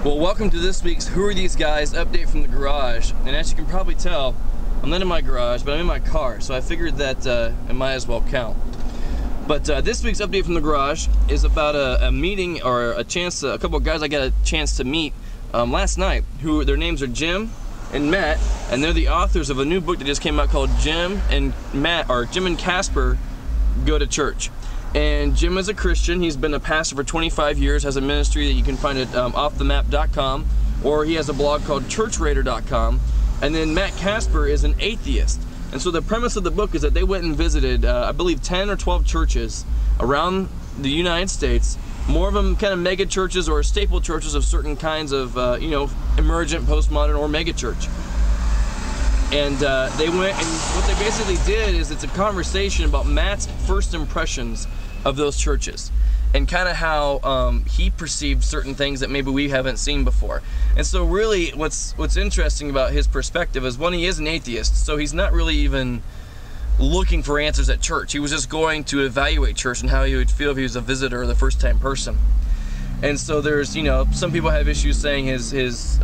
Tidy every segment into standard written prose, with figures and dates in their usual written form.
Well, welcome to this week's Who Are These Guys update from the garage. And as you can probably tell, I'm not in my garage, but I'm in my car, so I figured that it might as well count. But this week's update from the garage is about a meeting, or a couple of guys I got a chance to meet last night, who their names are Jim and Matt, and they're the authors of a new book that just came out called Jim and Casper Go to Church. And Jim is a Christian. He's been a pastor for 25 years, has a ministry that you can find at offthemap.com, or he has a blog called churchraider.com. And then Matt Casper is an atheist. And so the premise of the book is that they went and visited, I believe, 10 or 12 churches around the United States, more of them kind of mega churches or staple churches of certain kinds of, emergent, postmodern, or mega church. And they went, and what they basically did is it's a conversation about Matt's first impressions of those churches and kind of how he perceived certain things that maybe we haven't seen before. And so really what's interesting about his perspective is, one, he is an atheist, so he's not really even looking for answers at church. He was just going to evaluate church and how he would feel if he was a visitor or the first time person. And so there's, some people have issues saying his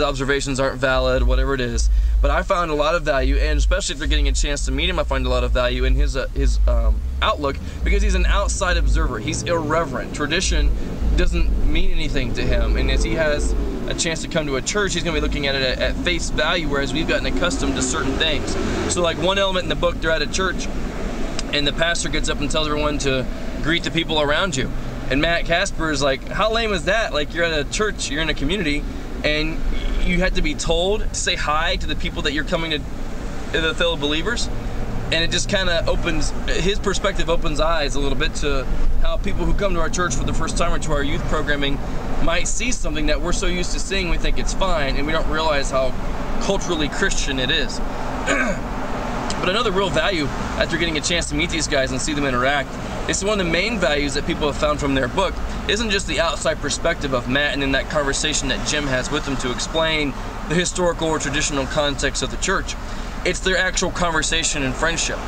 observations aren't valid, whatever it is. But I found a lot of value, and especially if you're getting a chance to meet him, I find a lot of value in his outlook, because he's an outside observer. He's irreverent. Tradition doesn't mean anything to him, and as he has a chance to come to a church, he's going to be looking at it at face value, whereas we've gotten accustomed to certain things. So like one element in the book, they're at a church, and the pastor gets up and tells everyone to greet the people around you. And Matt Casper is like, how lame is that? Like, you're at a church, you're in a community, and you had to be told to say hi to the people that you're coming to, the fellow believers. And it just kind of opens, his perspective opens eyes a little bit to how people who come to our church for the first time or to our youth programming might see something that we're so used to seeing, we think it's fine, and we don't realize how culturally Christian it is. But another real value, after getting a chance to meet these guys and see them interact, is one of the main values that people have found from their book isn't just the outside perspective of Matt and in that conversation that Jim has with them to explain the historical or traditional context of the church. It's their actual conversation and friendship,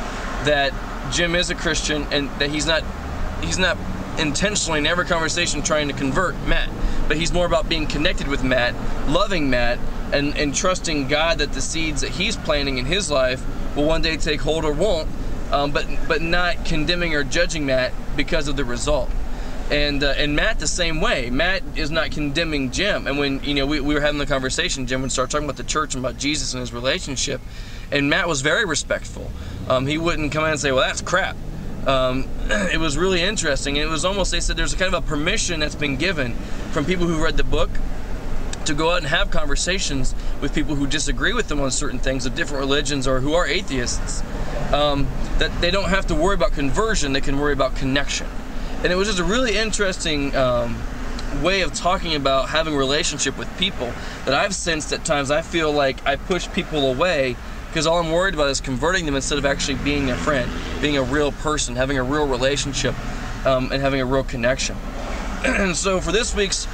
that Jim is a Christian and that he's not intentionally in every conversation trying to convert Matt, but he's more about being connected with Matt, loving Matt, and trusting God that the seeds that he's planting in his life will one day take hold or won't, but not condemning or judging Matt because of the result. And Matt the same way. Matt is not condemning Jim. And when we were having the conversation, Jim would start talking about the church and about Jesus and his relationship, and Matt was very respectful. He wouldn't come in and say, well, that's crap. It was really interesting, and it was almost, they said there's a kind of a permission that's been given from people who read the book to go out and have conversations with people who disagree with them on certain things of different religions or who are atheists, that they don't have to worry about conversion, they can worry about connection. And it was just a really interesting way of talking about having a relationship with people that I've sensed at times. I feel like I push people away because all I'm worried about is converting them instead of actually being a friend, being a real person, having a real relationship, and having a real connection. And so for this week's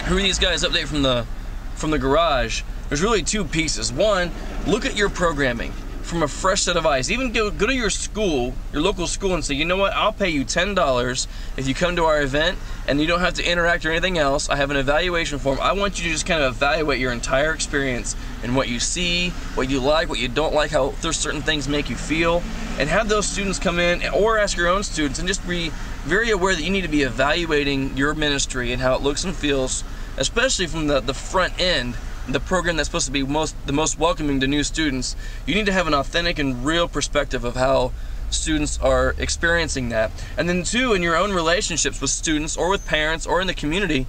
Who Are These Guys update from the garage, there's really two pieces. One, look at your programming from a fresh set of eyes. Even go to your school, your local school, and say, you know what, I'll pay you $10 if you come to our event, and you don't have to interact or anything else. I have an evaluation form. I want you to just kind of evaluate your entire experience and what you see, what you like, what you don't like, how there's certain things make you feel, and have those students come in, or ask your own students, and just be very aware that you need to be evaluating your ministry and how it looks and feels, especially from the front end, the program that's supposed to be the most welcoming to new students. You need to have an authentic and real perspective of how students are experiencing that. And then two, in your own relationships with students or with parents or in the community,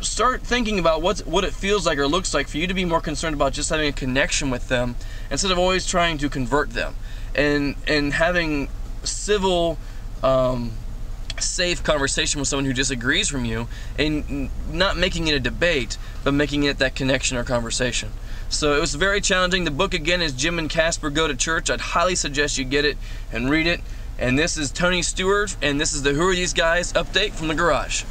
start thinking about what it feels like or looks like for you to be more concerned about just having a connection with them instead of always trying to convert them, and having civil, safe conversation with someone who disagrees from you, and not making it a debate, but making it that connection or conversation. So it was very challenging. The book again is Jim and Casper Go to Church. I'd highly suggest you get it and read it. And this is Tony Steward, and this is the Who Are These Guys update from the garage.